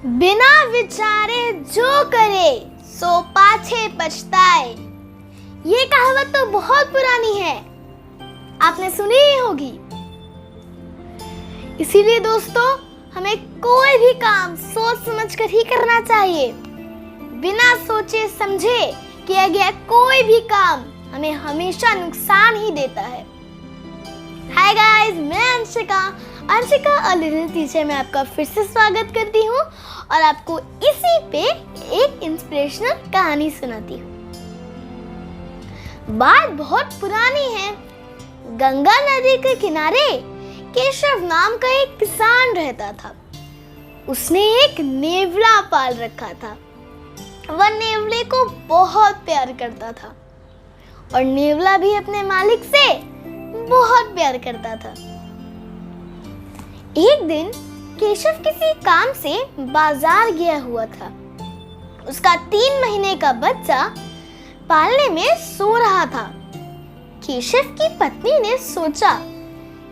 बिना विचारे जो करे सो पाछे पछताए। ये कहावत तो बहुत पुरानी है, आपने सुनी ही होगी। इसीलिए दोस्तों, हमें कोई भी काम सोच समझ कर ही करना चाहिए। बिना सोचे समझे किया गया कोई भी काम हमें हमेशा नुकसान ही देता है। हाय गाइस, मैं अंशिका अ लिटिल टीचर में आपका फिर से स्वागत करती हूँ और आपको इसी पे एक इंस्पिरेशनल कहानी सुनाती हूँ। बात बहुत पुरानी है। गंगा नदी के किनारे केशव नाम का एक किसान रहता था। उसने एक नेवला पाल रखा था। वह नेवले को बहुत प्यार करता था और नेवला भी अपने मालिक से बहुत प्यार करता था। एक दिन केशव किसी काम से बाजार गया हुआ था। उसका 3 महीने का बच्चा पालने में सो रहा था। केशव की पत्नी ने सोचा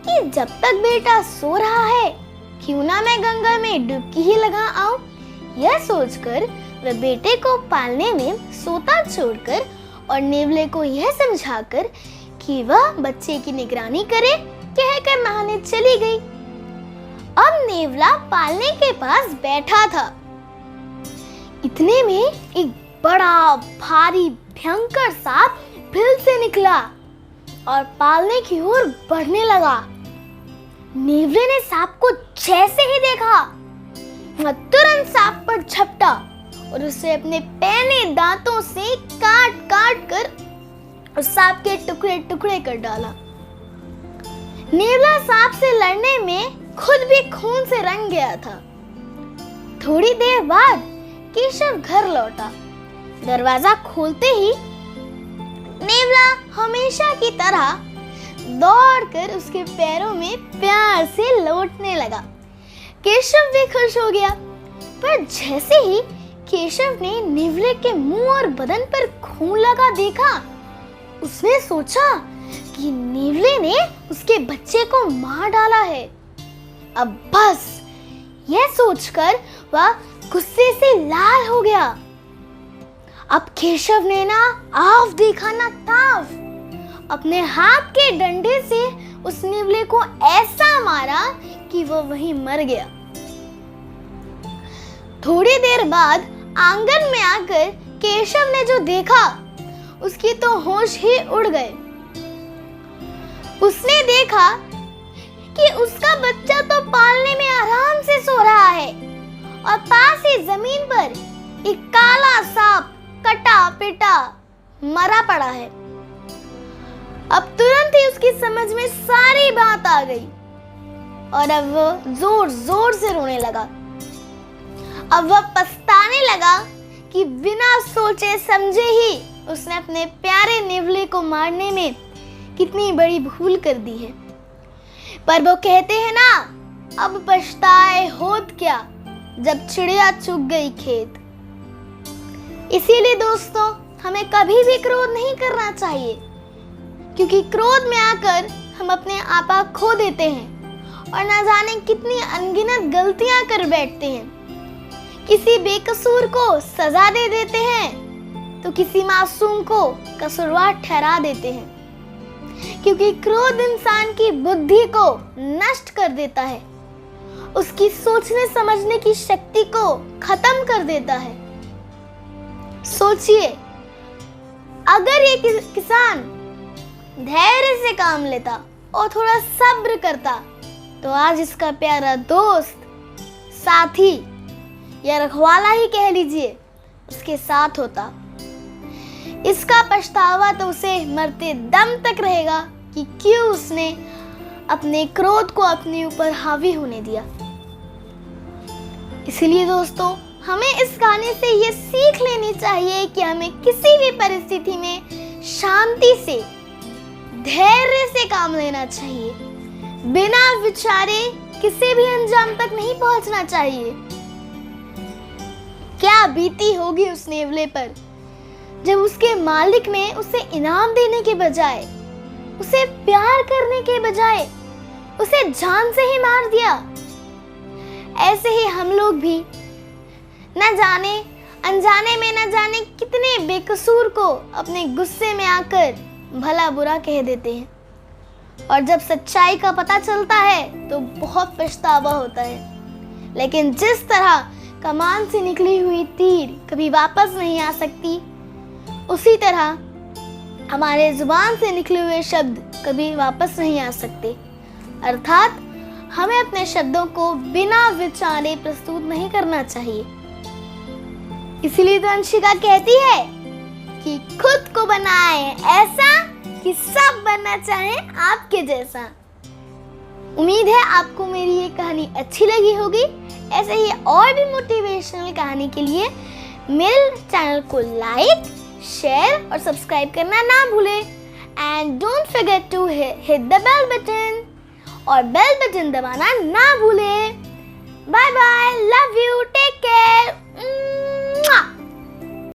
कि जब तक बेटा सो रहा है, क्यों ना मैं गंगा में डुबकी ही लगा आऊं। यह सोचकर वह बेटे को पालने में सोता छोड़कर और नेवले को यह समझाकर कि वह बच्चे की निगरानी करे, कहकर नहाने चली गई। अब नेवला पालने के पास बैठा था। इतने में एक बड़ा भारी भयंकर सांप बिल से निकला और पालने की ओर बढ़ने लगा। नेवले ने सांप को जैसे ही देखा, वह तुरंत सांप पर झपटा और उसे अपने पैने दांतों से काट काट कर उस सांप के टुकड़े टुकड़े कर डाला। नेवला सांप से लड़ने में खुद भी खून से रंग गया था। थोड़ी देर बाद केशव घर लौटा। दरवाजा खोलते ही नेवला हमेशा की तरह दौड़कर उसके पैरों में प्यार से लौटने लगा। केशव भी खुश हो गया, पर जैसे ही केशव ने नेवले के मुंह और बदन पर खून लगा देखा, उसने सोचा कि नेवले ने उसके बच्चे को मार डाला है। अब बस यह सोचकर वह गुस्से से लाल हो गया। अब केशव ने ना आव देखा ना ताव, अपने हाथ के डंडे से उस नेवले को ऐसा मारा कि वो वहीं मर गया। थोड़ी देर बाद आंगन में आकर केशव ने जो देखा, उसकी तो होश ही उड़ गए। उसने देखा कि उसका बच्चा तो पालने में आराम से सो रहा है और पास ही जमीन पर एक काला सांप कटा पिटा मरा पड़ा है। अब तुरंत ही उसकी समझ में सारी बात आ गई और अब वह जोर जोर से रोने लगा। अब वह पछताने लगा कि बिना सोचे समझे ही उसने अपने प्यारे नेवले को मारने में कितनी बड़ी भूल कर दी है। पर वो कहते हैं ना, अब पछताए होत क्या, जब चिड़िया चुग गई खेत। इसीलिए दोस्तों, हमें कभी भी क्रोध नहीं करना चाहिए, क्योंकि क्रोध में आकर हम अपने आपा खो देते हैं और ना जाने कितनी अनगिनत गलतियां कर बैठते हैं। किसी बेकसूर को सजा दे देते हैं तो किसी मासूम को कसूरवार ठहरा देते हैं, क्योंकि क्रोध इंसान की बुद्धि को नष्ट कर देता है, उसकी सोचने समझने की शक्ति को खत्म कर देता है। सोचिए, अगर ये किसान धैर्य से काम लेता और थोड़ा सब्र करता, तो आज इसका प्यारा दोस्त, साथी या रखवाला ही कह लीजिए, उसके साथ होता। इसका पछतावा तो उसे मरते दम तक रहेगा कि क्यों उसने अपने क्रोध को अपने ऊपर हावी होने दिया। इसलिए दोस्तों, हमें इस कहानी से ये सीख लेनी चाहिए कि हमें किसी भी परिस्थिति में शांति से, धैर्य से काम लेना चाहिए। बिना विचारे किसी भी अंजाम तक नहीं पहुंचना चाहिए। क्या बीती होगी उस नेवले पर, जब उसके मालिक ने उसे इनाम देने के बजाय, उसे प्यार करने के बजाय, उसे जान से ही मार दिया। ऐसे ही हम लोग भी न जाने अनजाने में न जाने कितने बेकसूर को अपने गुस्से में आकर भला बुरा कह देते हैं, और जब सच्चाई का पता चलता है तो बहुत पछतावा होता है। लेकिन जिस तरह कमान से निकली हुई तीर कभी वापस नहीं आ सकती, उसी तरह हमारे जुबान से निकले हुए शब्द कभी वापस नहीं आ सकते। अर्थात हमें अपने शब्दों को बिना विचारे प्रस्तुत नहीं करना चाहिए। इसीलिए तो अंशिका कहती है कि खुद को बनाए ऐसा कि सब बनना चाहें आपके जैसा। उम्मीद है आपको मेरी ये कहानी अच्छी लगी होगी। ऐसे ही और भी मोटिवेशनल कहानी के लिए मेरे चैनल को लाइक, शेयर और सब्सक्राइब करना ना भूलें। And don't forget to hit the bell button, और बेल बटन दबाना ना भूलें। Bye bye, love you.